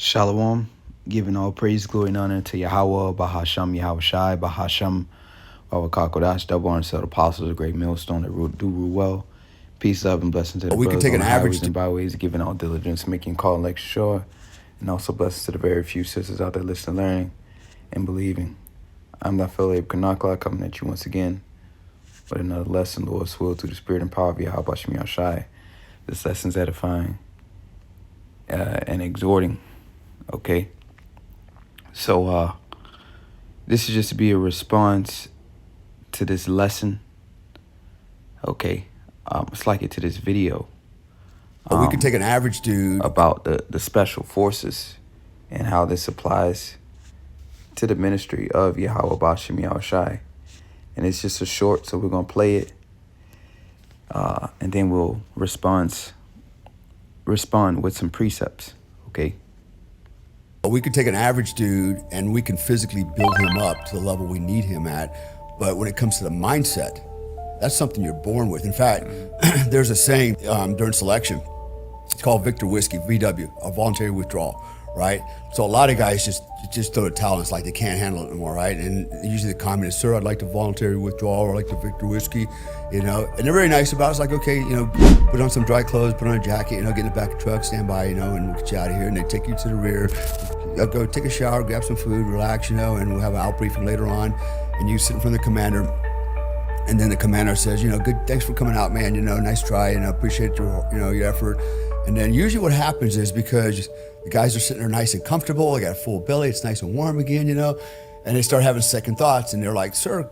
Shalom, giving all praise, glory, and honor to Yahweh, Bahasham, Yahweh Shai, Bahasham, Wawakakodash, double honor to the apostles, a great millstone that do rule well. Peace, love, and blessing to the We could brothers take on an the average highways and byways, giving all diligence, making call and lecture sure, and also blessings to the very few sisters out there listening, learning, and believing. I'm the fellow Abe Kanakla, coming at you once again with another lesson, Lord's will, through the spirit and power of Yahweh Shai Shai. This lesson's edifying and exhorting, okay? So this is just to be a response to this lesson, okay? It's like it to this video. we could take an average dude about the special forces and how this applies to the ministry of Yahweh Bashim Yahweh Shai. And it's just a short, so we're going to play it. And then we'll respond with some precepts, okay? We could take an average dude and we can physically build him up to the level we need him at. But when it comes to the mindset, that's something you're born with. In fact, there's a saying during selection. It's called Victor Whiskey, VW, a voluntary withdrawal, right? So a lot of guys just throw the towel and it's like they can't handle it anymore, right? And usually the comment is, sir, I'd like to voluntary withdrawal, or I'd like the Victor Whiskey, and they're very nice about it. It's like, okay, put on some dry clothes, put on a jacket, get in the back of the truck, stand by, and we'll get you out of here. And they take you to the rear, go take a shower, grab some food, relax, and we'll have an out briefing later on. And you sit in front of the commander, and then the commander says, good, thanks for coming out, man. Nice try, appreciate your effort. And then usually what happens is, because the guys are sitting there nice and comfortable, they got a full belly, it's nice and warm again, and they start having second thoughts, and they're like, sir,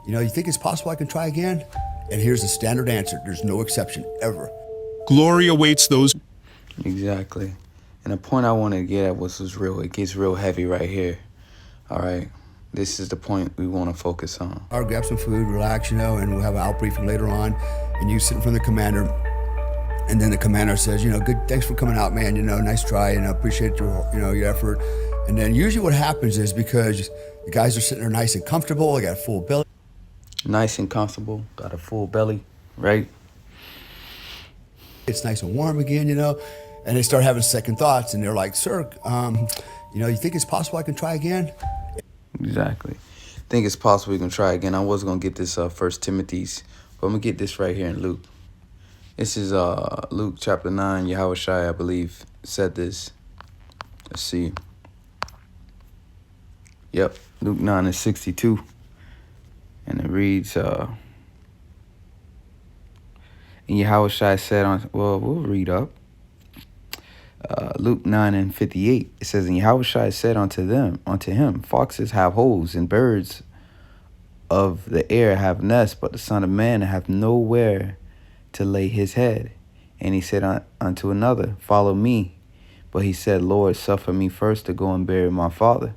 you think it's possible I can try again? And here's the standard answer. There's no exception ever. Glory awaits those. Exactly. And the point I want to get at was real. It gets real heavy right here. All right. This is the point we want to focus on. Or grab some food, relax, and we'll have an out briefing later on. And you sit in front of the commander, and then the commander says, good, thanks for coming out, man. Nice try, and appreciate your effort. And then usually what happens is, because the guys are sitting there nice and comfortable, they got a full belly. Nice and comfortable, got a full belly, right? It's nice and warm again, and they start having second thoughts, and they're like, sir, you think it's possible I can try again? Exactly. Think it's possible we can try again. I was going to get this First Timothy's, but I'm going to get this right here in Luke. This is Luke chapter 9. Yahweh Shai, I believe, said this. Let's see. Yep, Luke 9 and 62. And it reads, and Yahweh Shai said we'll read up. Luke 9 and 58, it says, and Yahweh Shai said unto him, foxes have holes, and birds of the air have nests, but the Son of Man hath nowhere to lay his head. And he said unto another, follow me. But he said, Lord, suffer me first to go and bury my father.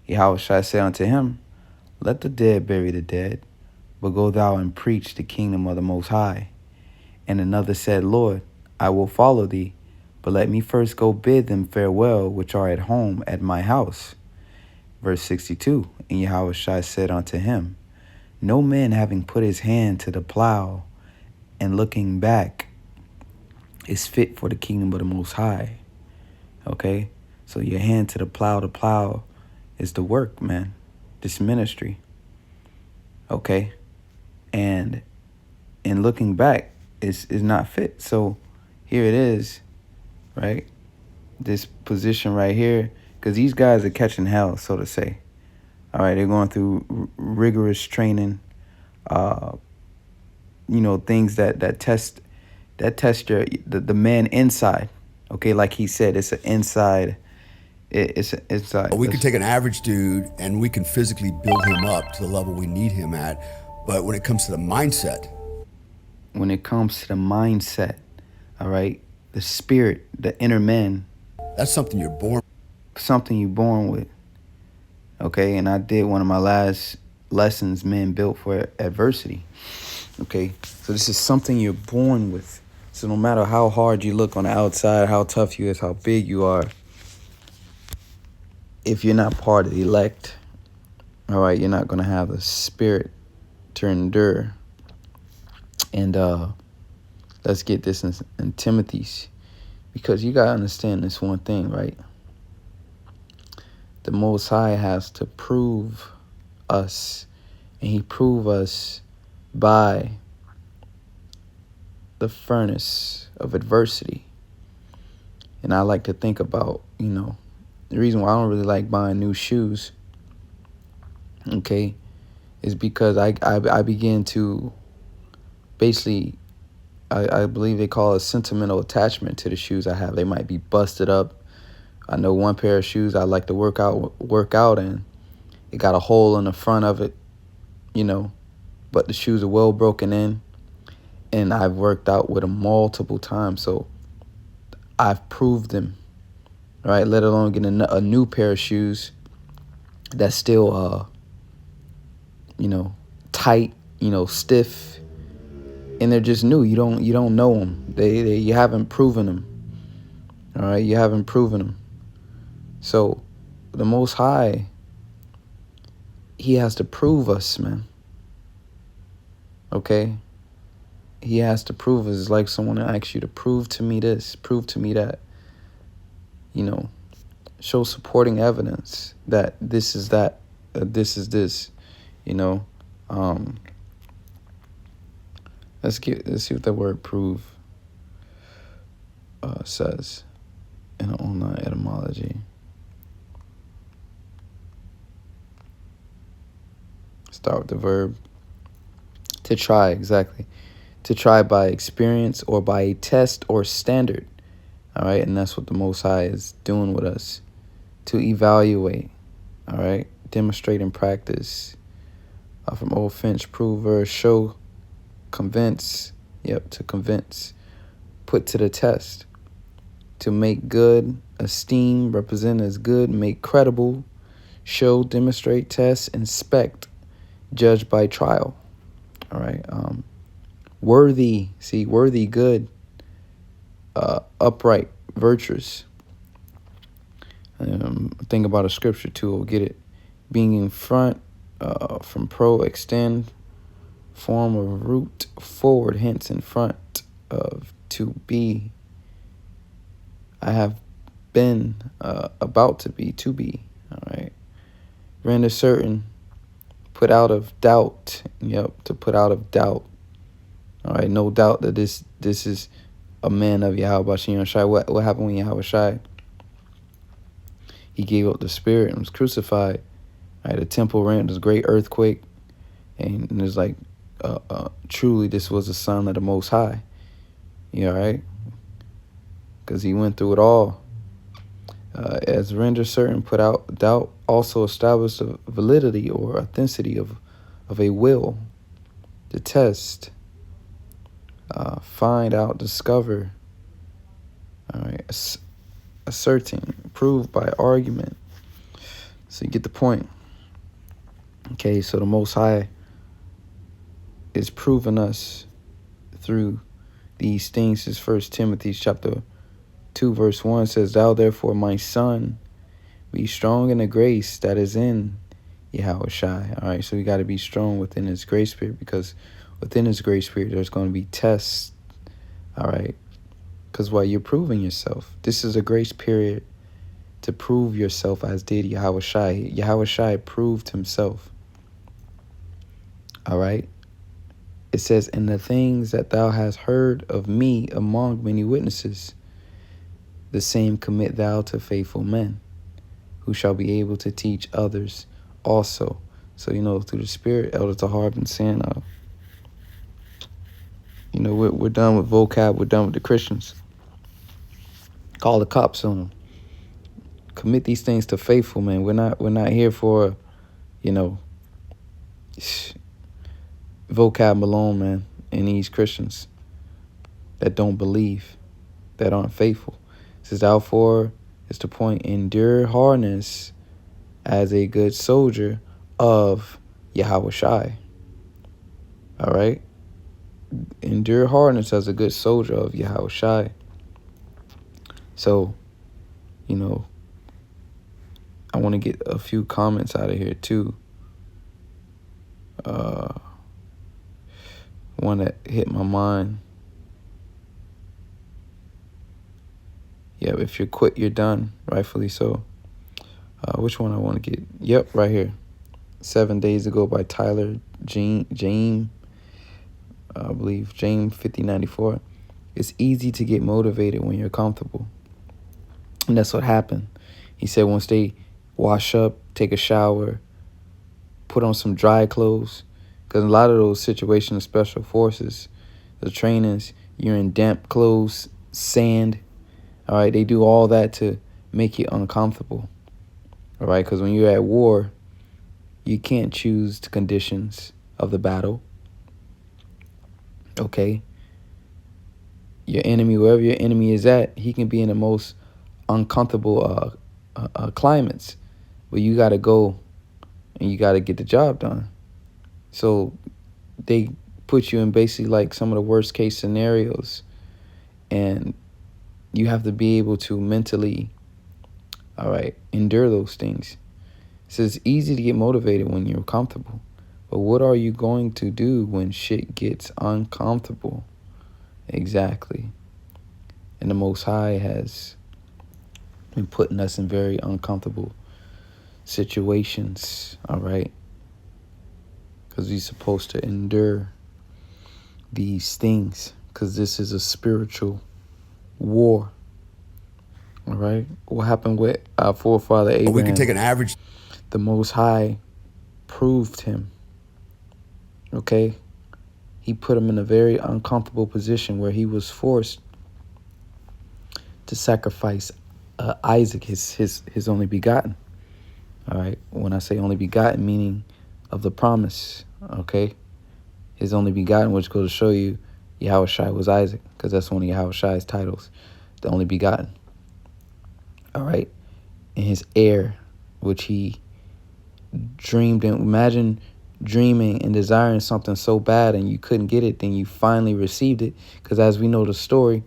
Yahweh Shai said unto him, let the dead bury the dead, but go thou and preach the kingdom of the Most High. And another said, Lord, I will follow thee, but let me first go bid them farewell which are at home at my house. Verse 62, and Yahweh Shai said unto him, no man having put his hand to the plow and looking back is fit for the kingdom of the Most High. Okay? So your hand to the plow is the work, man. This ministry. Okay? And looking back is not fit. So here it is, right? This position right here, because these guys are catching hell, so to say. All right, they're going through rigorous training, things that test the man inside. Okay, like he said, it's an inside. It's we could take an average dude and we can physically build him up to the level we need him at. But when it comes to the mindset, all right, the spirit, the inner man, that's something you're born with. Okay, and I did one of my last lessons, men built for adversity. Okay, so this is something you're born with. So no matter how hard you look on the outside, how tough you is, how big you are, if you're not part of the elect, all right, you're not going to have the spirit to endure. And let's get this in Timothy's. Because you got to understand this one thing, right? The Most High has to prove us, and he proved us by the furnace of adversity. And I like to think about, the reason why I don't really like buying new shoes, okay, is because I begin to basically, I believe they call it sentimental attachment to the shoes I have. They might be busted up. I know one pair of shoes I like to work out in. It got a hole in the front of it, but the shoes are well broken in. And I've worked out with them multiple times. So I've proved them, right? Let alone getting a new pair of shoes that's still, tight, stiff, and they're just new. You don't know them. You haven't proven them. All right, you haven't proven them. So the Most High, he has to prove us, man. Okay? He has to prove us. It's like someone asks you to prove to me this, prove to me that. Show supporting evidence that this is that, this is this, Let's see what the word prove says in an online etymology. Start with the verb. To try, exactly. To try by experience or by a test or standard. All right, and that's what the Most High is doing with us. To evaluate, all right, demonstrate and practice. From Old Finch, prove, verse, show, convince. Yep, to convince. Put to the test. To make good, esteem, represent as good, make credible, show, demonstrate, test, inspect, judge by trial. All right. Worthy, good, upright, virtuous. Think about a scripture too, we'll get it. Being in front, from pro, extend, form of root, forward, hence in front of to be. I have been, about to be, all right. Render certain, put out of doubt. Yep, to put out of doubt. All right, no doubt that this is a man of Yahweh Shai. What happened when Yahweh Shai? He gave up the spirit and was crucified. Right, the temple ran, this great earthquake, and it's like, truly, this was the Son of the Most High. Yeah, right? Because he went through it all. As render certain, put out doubt, also establish the validity or authenticity of a will. To test, find out, discover. All right, asserting, prove by argument. So you get the point. Okay, so the Most High is proving us through these things. Is 1 Timothy chapter 2 verse 1 says, "Thou therefore, my son, be strong in the grace that is in Yahweh Shai." All right, so we got to be strong within his grace period, because within his grace period there's going to be tests. All right, because while you're proving yourself, this is a grace period to prove yourself, as did Yahweh Shai. Yahweh Shai proved himself. All right. It says, "In the things that thou hast heard of me among many witnesses, the same commit thou to faithful men, who shall be able to teach others also." So, through the Spirit, Elder Tahar been saying, we're done with vocab. We're done with the Christians. Call the cops on them. Commit these things to faithful men. We're not here for, vocab alone, man, and these Christians that don't believe, that aren't faithful. It says, "Thou for," is the point, "endure hardness as a good soldier of Yahweh Shai." All right? Endure hardness as a good soldier of Yahweh Shai. So, I want to get a few comments out of here too. One that hit my mind. Yeah, if you're quit, you're done. Rightfully so. Which one I want to get? Yep, right here. 7 Days Ago by Tyler James, I believe, James 5094. It's easy to get motivated when you're comfortable. And that's what happened. He said once they wash up, take a shower, put on some dry clothes, because a lot of those situations of special forces, the trainings, you're in damp clothes, sand. All right, they do all that to make you uncomfortable. All right, because when you're at war, you can't choose the conditions of the battle. Okay? Your enemy, wherever your enemy is at, he can be in the most uncomfortable climates. But you got to go and you got to get the job done. So they put you in basically like some of the worst case scenarios. And you have to be able to mentally, all right, endure those things. So it's easy to get motivated when you're comfortable. But what are you going to do when shit gets uncomfortable? Exactly. And the Most High has been putting us in very uncomfortable situations, all right? Because we're supposed to endure these things, because this is a spiritual war, all right? What happened with our forefather Abraham? We can take an average. The Most High proved him, okay? He put him in a very uncomfortable position where he was forced to sacrifice Isaac, his only begotten. All right. When I say only begotten, meaning of the promise. Okay. His only begotten, which goes to show you Yahushua was Isaac, because that's one of Yahushua's titles, the only begotten. All right. And his heir, which he dreamed in. Imagine dreaming and desiring something so bad and you couldn't get it, then you finally received it. Because as we know the story,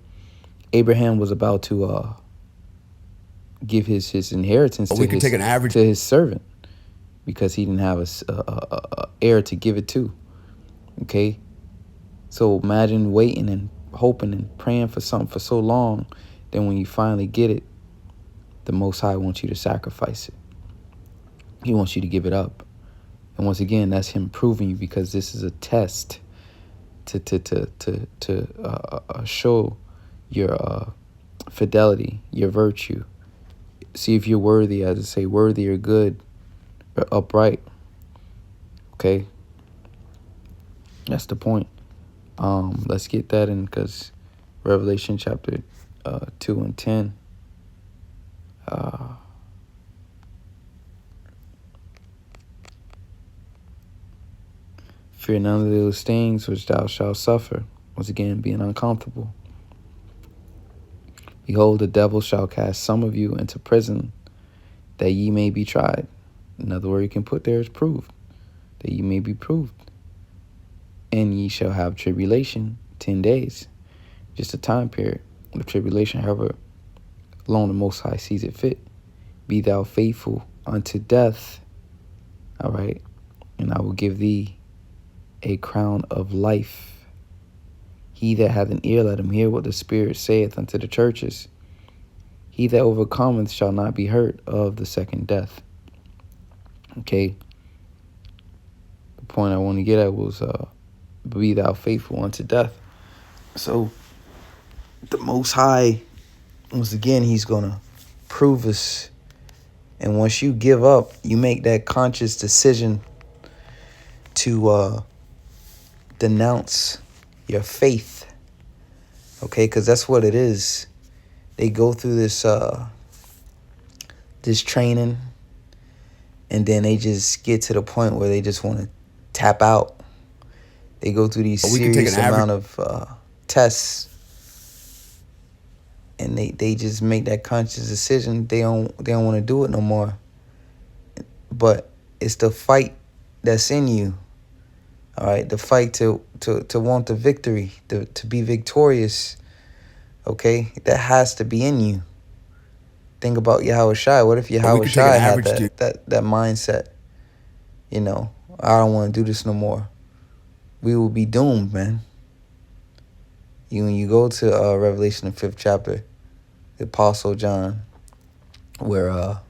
Abraham was about to give his inheritance to his servant, because he didn't have a heir to give it to. Okay, so imagine waiting and hoping and praying for something for so long, then when you finally get it, the Most High wants you to sacrifice it. He wants you to give it up. And once again, that's him proving you, because this is a test to show your fidelity, your virtue. See if you're worthy, as I say, worthy or good or upright. Okay? That's the point. Let's get that in, because Revelation chapter 2 and 10. Fear none of those things which thou shalt suffer. Once again, being uncomfortable. Behold, the devil shall cast some of you into prison, that ye may be tried. Another word you can put there is proved. That ye may be proved. And ye shall have tribulation 10 days. Just a time period of tribulation, however long the Most High sees it fit. Be thou faithful unto death. All right. And I will give thee a crown of life. He that hath an ear, let him hear what the Spirit saith unto the churches. He that overcometh shall not be hurt of the second death. Okay. The point I want to get at was be thou faithful unto death. So the Most High, once again, he's going to prove us. And once you give up, you make that conscious decision to denounce your faith. Okay, because that's what it is. They go through this training, and then they just get to the point where they just want to tap out. They go through these serious amount of tests, and they just make that conscious decision. They don't want to do it no more. But it's the fight that's in you. All right, the fight to want the victory, to be victorious. Okay, that has to be in you. Think about Yahushua. What if Yahushua had that mindset? You know, I don't want to do this no more. We will be doomed, man. When you go to Revelation, the 5th chapter, the Apostle John, where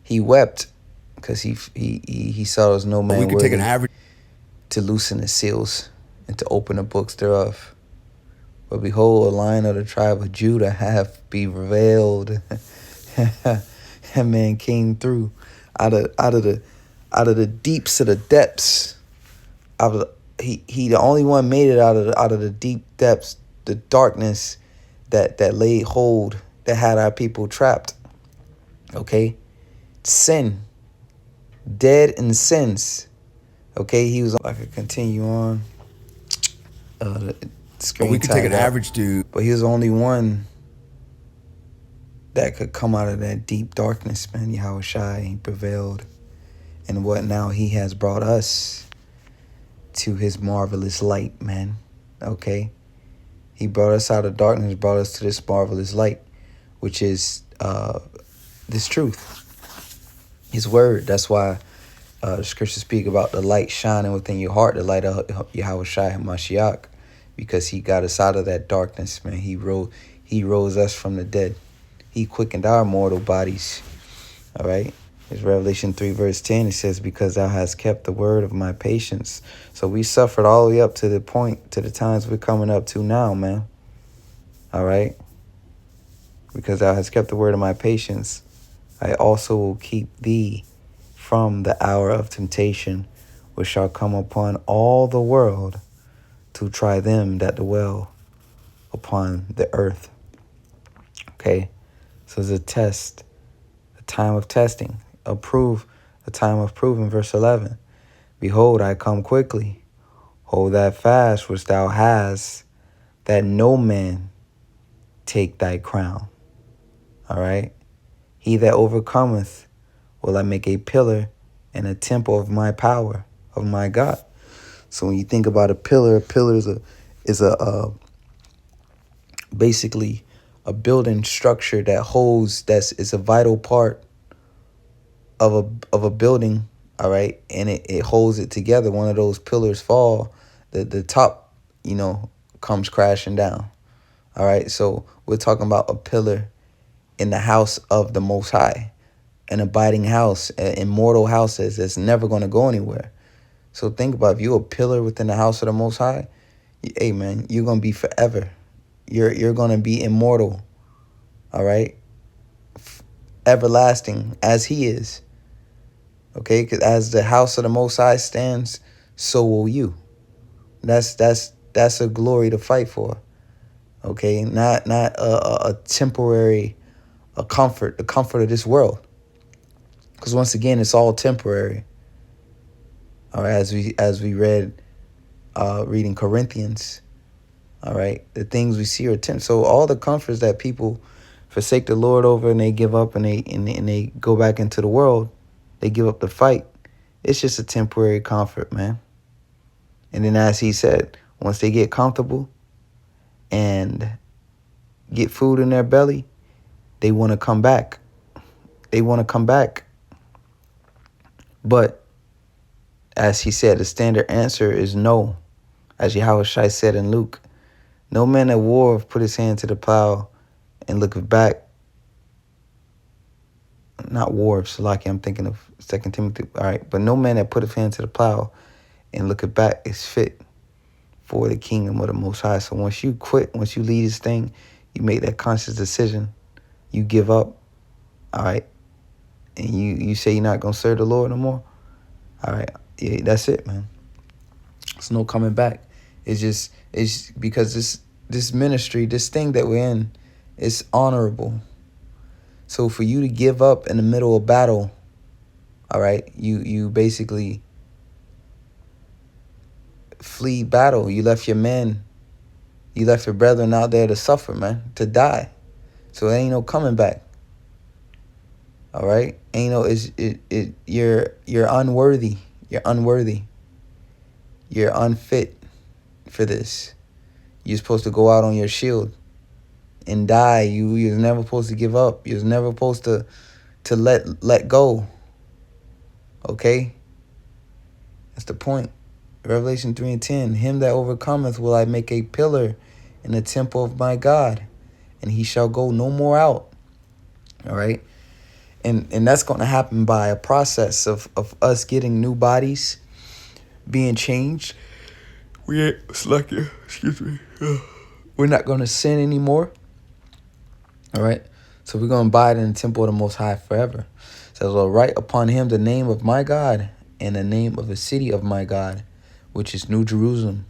he wept because he saw there was no We man could take an worthy average. to loosen the seals and to open the books thereof. But behold, a lion of the tribe of Judah hath prevailed. That man came through out of the deeps of the depths. He the only one made it out of the deep depths, the darkness that laid hold, that had our people trapped. Okay, sin, dead in sins. Okay, he was. I could continue on. The screen We could take an tied up. average dude. But he was the only one that could come out of that deep darkness, man. Yahweh Shai, he prevailed. And what now he has brought us to his marvelous light, man. Okay? He brought us out of darkness, brought us to this marvelous light, which is this truth, his word. That's why the scriptures speak about the light shining within your heart, the light of Yahweh Shai HaMashiach, because he got us out of that darkness, man. He rose us from the dead. He quickened our mortal bodies. All right. It's Revelation 3 verse 10. It says, because thou hast kept the word of my patience. So we suffered all the way up to the point, to the times we're coming up to now, man. All right. Because thou hast kept the word of my patience, I also will keep thee from the hour of temptation, which shall come upon all the world to try them that dwell upon the earth. Okay. So it's a test, a time of testing, a time of proving. Verse 11, behold, I come quickly. Hold that fast which thou hast, that no man take thy crown. All right. He that overcometh will I make a pillar and a temple of my power, of my God. So when you think about a pillar is a basically a building structure that holds, is a vital part of a building, all right, and it holds it together. One of those pillars fall, the top, comes crashing down. All right, so we're talking about a pillar in the house of the Most High, an abiding house, an immortal house that's never going to go anywhere. So think about, if you're a pillar within the house of the Most High, hey man, you're going to be forever. You're going to be immortal. All right, everlasting as He is. Okay, because as the house of the Most High stands, so will you. That's a glory to fight for. Okay, not a temporary, the comfort of this world. Because once again, it's all temporary. All right, as we read, reading Corinthians. All right, the things we see are temporary. So all the comforts that people forsake the Lord over, and they give up, and they go back into the world, they give up the fight. It's just a temporary comfort, man. And then, as he said, once they get comfortable and get food in their belly, they want to come back. They want to come back. But as he said, the standard answer is no. As Yahweh Shai said in Luke, no man at war put his hand to the plow and looketh back. Not war, Salaki, I'm thinking of 2 Timothy. All right, but no man that put his hand to the plow and looketh back is fit for the kingdom of the Most High. So once you quit, once you leave this thing, you make that conscious decision, you give up, all right, and you say you're not going to serve the Lord no more, all right, yeah, that's it, man. There's no coming back. It's because this ministry, this thing that we're in, is honorable. So for you to give up in the middle of battle, all right, you basically flee battle. You left your men, you left your brethren out there to suffer, man, to die. So there ain't no coming back. All right, ain't no. You're unworthy. You're unworthy. You're unfit for this. You're supposed to go out on your shield and die. You're never supposed to give up. You're never supposed to let go. Okay, that's the point. Revelation 3:10. Him that overcometh will I make a pillar in the temple of my God, and he shall go no more out. All right. And that's going to happen by a process of us getting new bodies, being changed. We ain't, excuse me. We're not going to sin anymore. All right. So we're going to abide in the temple of the Most High forever. It says, well, write upon him the name of my God and the name of the city of my God, which is New Jerusalem,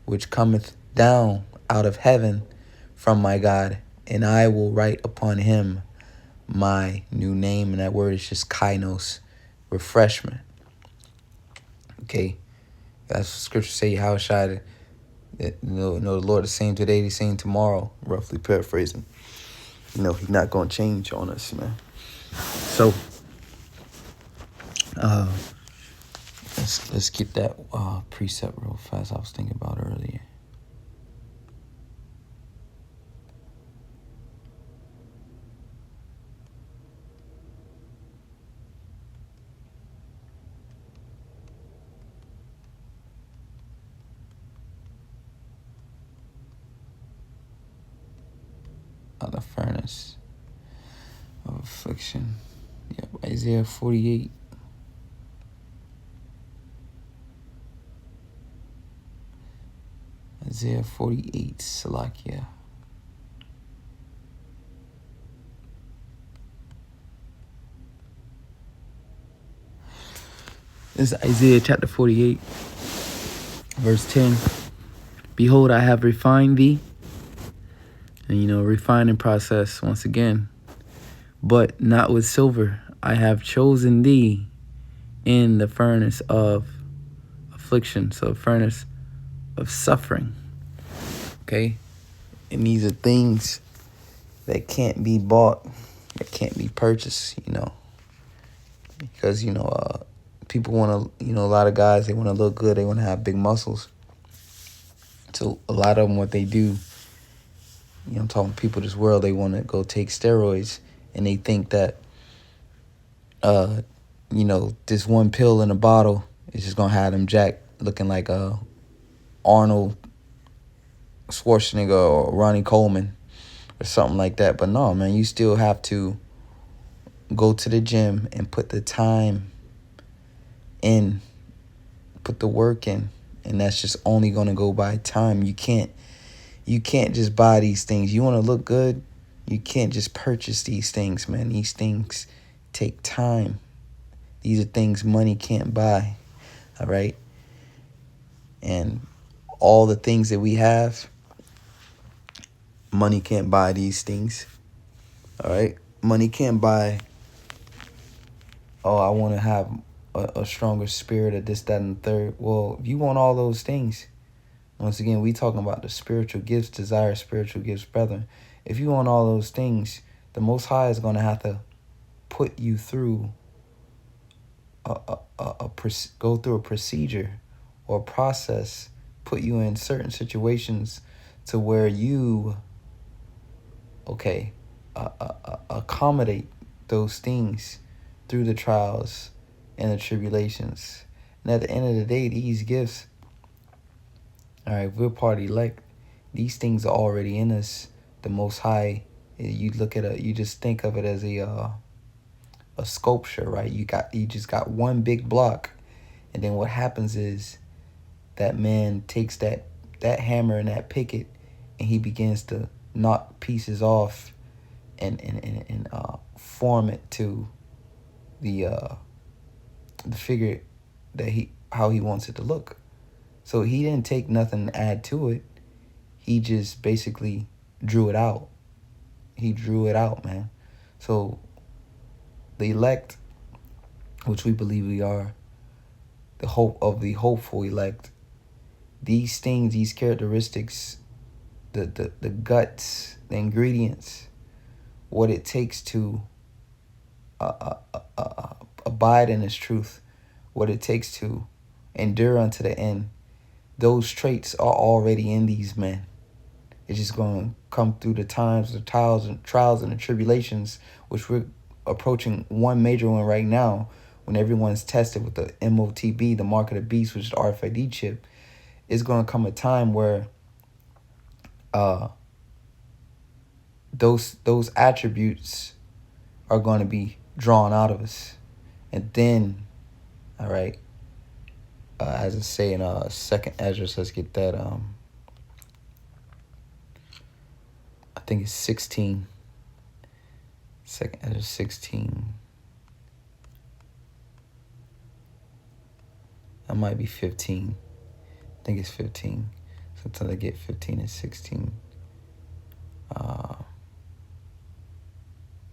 which cometh down out of heaven from my God. And I will write upon him my new name. And that word is just kainos, refreshment. Okay. That's what scripture say, how shall the Lord the same today, the same tomorrow, roughly paraphrasing. He's not going to change on us, man. So, let's get that precept real fast I was thinking about earlier. The furnace of affliction. Yep, Isaiah 48. Isaiah 48, Salakia. This is Isaiah chapter 48, verse 10. Behold, I have refined thee. And, refining process once again. But not with silver. I have chosen thee in the furnace of affliction. So a furnace of suffering. Okay? And these are things that can't be bought, that can't be purchased, Because, people want to, a lot of guys, they want to look good. They want to have big muscles. So a lot of them, what they do, I'm talking people this world, they want to go take steroids. And they think that, this one pill in a bottle is just going to have them jack looking like Arnold Schwarzenegger or Ronnie Coleman or something like that. But no, man, you still have to go to the gym and put the time in, put the work in. And that's just only going to go by time. You can't just buy these things. You want to look good, you can't just purchase these things, man. These things take time. These are things money can't buy, all right? And all the things that we have, money can't buy these things, all right? Money can't buy, I want to have a stronger spirit of this, that, and the third. Well, if you want all those things, once again, we talking about the spiritual gifts, desire spiritual gifts, brethren. If you want all those things, the Most High is going to have to put you through go through a procedure or a process, put you in certain situations to where you, accommodate those things through the trials and the tribulations. And at the end of the day, these gifts, all right, if we're part elect, these things are already in us. The Most High, you look at you just think of it as a sculpture, right? You just got one big block, and then what happens is that man takes that hammer and that picket, and he begins to knock pieces off and form it to the figure that how he wants it to look. So he didn't take nothing to add to it. He just basically drew it out. He drew it out, man. So the elect, which we believe we are, the hope of the hopeful elect, these things, these characteristics, the guts, the ingredients, what it takes to abide in His truth, what it takes to endure unto the end, those traits are already in these men. It's just going to come through the times, the trials and the tribulations, which we're approaching one major one right now, when everyone's tested with the MOTB, the mark of the beast, which is the RFID chip. It's going to come a time where those attributes are going to be drawn out of us. And then, all right, as I say in second Ezra, let's get that. I think it's 16. Second Ezra 16. That might be 15. I think it's 15. Sometimes I get 15 and 16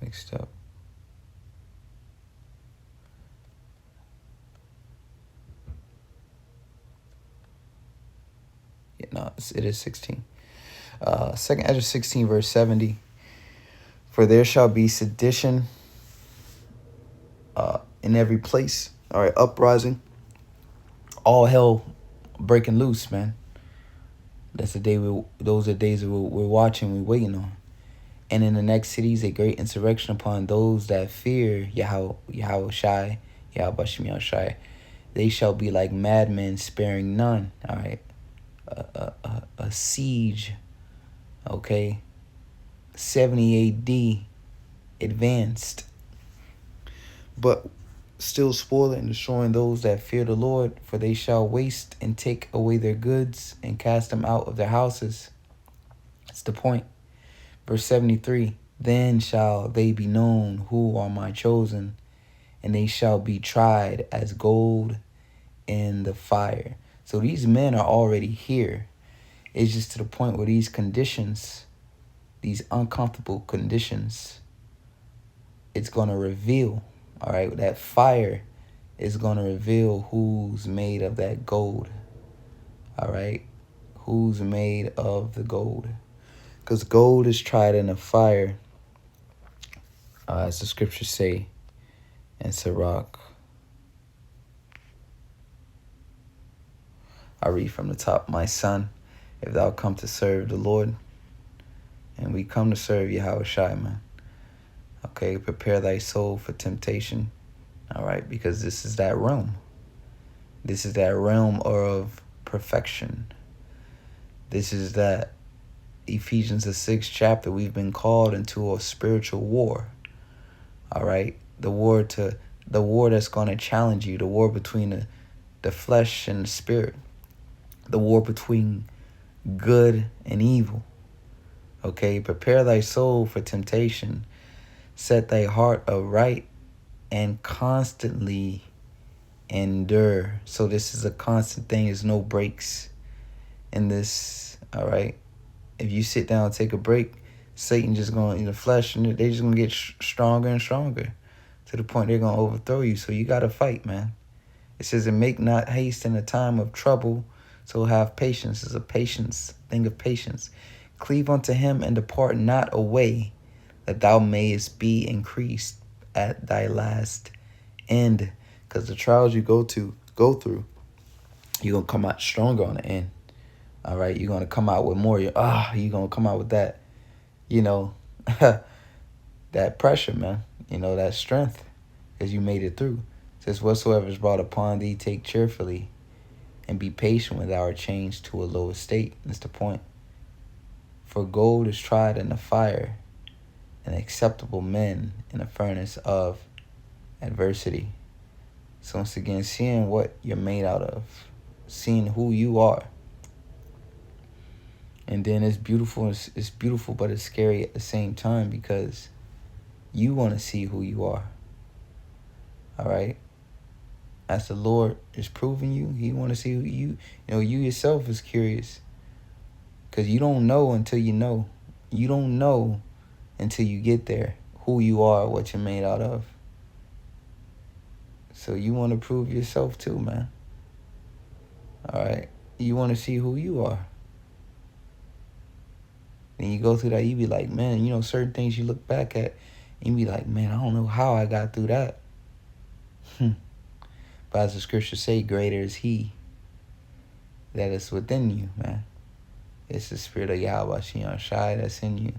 mixed up. Yeah, no, it is 16. Second Ezra 16, verse 70. For there shall be sedition in every place. All right, uprising. All hell breaking loose, man. That's the day those are days that we're watching, we're waiting on. And in the next cities, a great insurrection upon those that fear Yahweh Shai. They shall be like madmen, sparing none. All right, a siege. Okay, 70 A.D. advanced, but still spoiling and destroying those that fear the Lord, for they shall waste and take away their goods and cast them out of their houses. That's the point. Verse 73, then shall they be known who are my chosen, and they shall be tried as gold in the fire. So these men are already here. It's just to the point where these conditions, these uncomfortable conditions, it's going to reveal, all right, that fire is going to reveal who's made of that gold, all right, who's made of the gold. Because gold is tried in the fire, as the scriptures say in Sirach. I read from the top, my son, if thou come to serve the Lord, and we come to serve Yahweh Shai, man. Okay, prepare thy soul for temptation. All right, because this is that realm. This is that realm of perfection. This is that Ephesians the 6th chapter. We've been called into a spiritual war. All right, the war that's going to challenge you. The war between the flesh and the spirit. The war between good and evil. Okay, prepare thy soul for temptation. Set thy heart aright and constantly endure. So this is a constant thing. There's no breaks in this. All right. If you sit down and take a break, Satan just going in the flesh, and they just gonna get stronger and stronger to the point they're gonna overthrow you. So you gotta fight, man. It says, and make not haste in a time of trouble, so have patience. It's a patience thing of patience. Cleave unto him and depart not away, that thou mayest be increased at thy last end. Because the trials you go through, you're going to come out stronger on the end. All right? You're going to come out with more. You're going to come out with that, that pressure, man. That strength, because you made it through. It says, whatsoever is brought upon thee, take cheerfully, and be patient with our change to a lower state. That's the point. For gold is tried in the fire, and acceptable men in a furnace of adversity. So once again, seeing what you're made out of, seeing who you are. And then it's beautiful. It's beautiful, but it's scary at the same time, because you want to see who you are. All right? As the Lord is proving you, he want to see who you yourself is curious. Because you don't know until you know. You don't know until you get there who you are, what you're made out of. So you want to prove yourself too, man. All right? You want to see who you are. And you go through that, you be like, man, certain things you look back at, and you be like, man, I don't know how I got through that. But as the scriptures say, greater is he that is within you, man. It's the spirit of Yahweh Shai that's in you.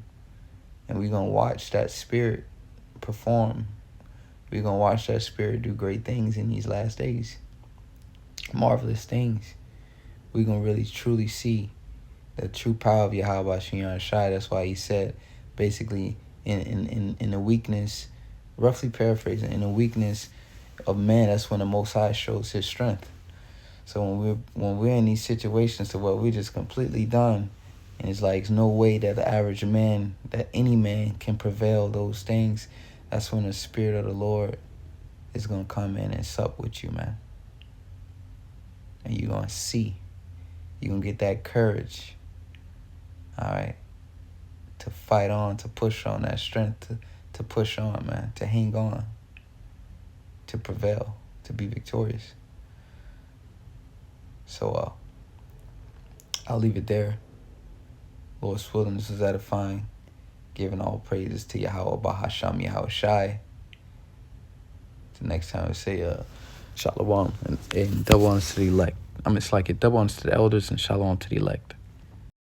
And we're going to watch that spirit perform. We're going to watch that spirit do great things in these last days. Marvelous things. We're going to really truly see the true power of Yahweh Shai. That's why he said, basically in the weakness, roughly paraphrasing, in the weakness of man, that's when the Most High shows his strength. So when we're in these situations to where we're just completely done, and it's like there's no way that the average man, that any man can prevail those things, that's when the Spirit of the Lord is gonna come in and sup with you, man. And you're gonna see. You're gonna get that courage. Alright. To fight on, to push on, that strength to push on, man, to hang on, to prevail, to be victorious. So I'll leave it there. Lord's willing, this is edifying. Giving all praises to Yahweh Bahasham Yahweh Shai. The next time we say Shalom and double honors to the elect. It's like double honors to the elders and shalom to the elect.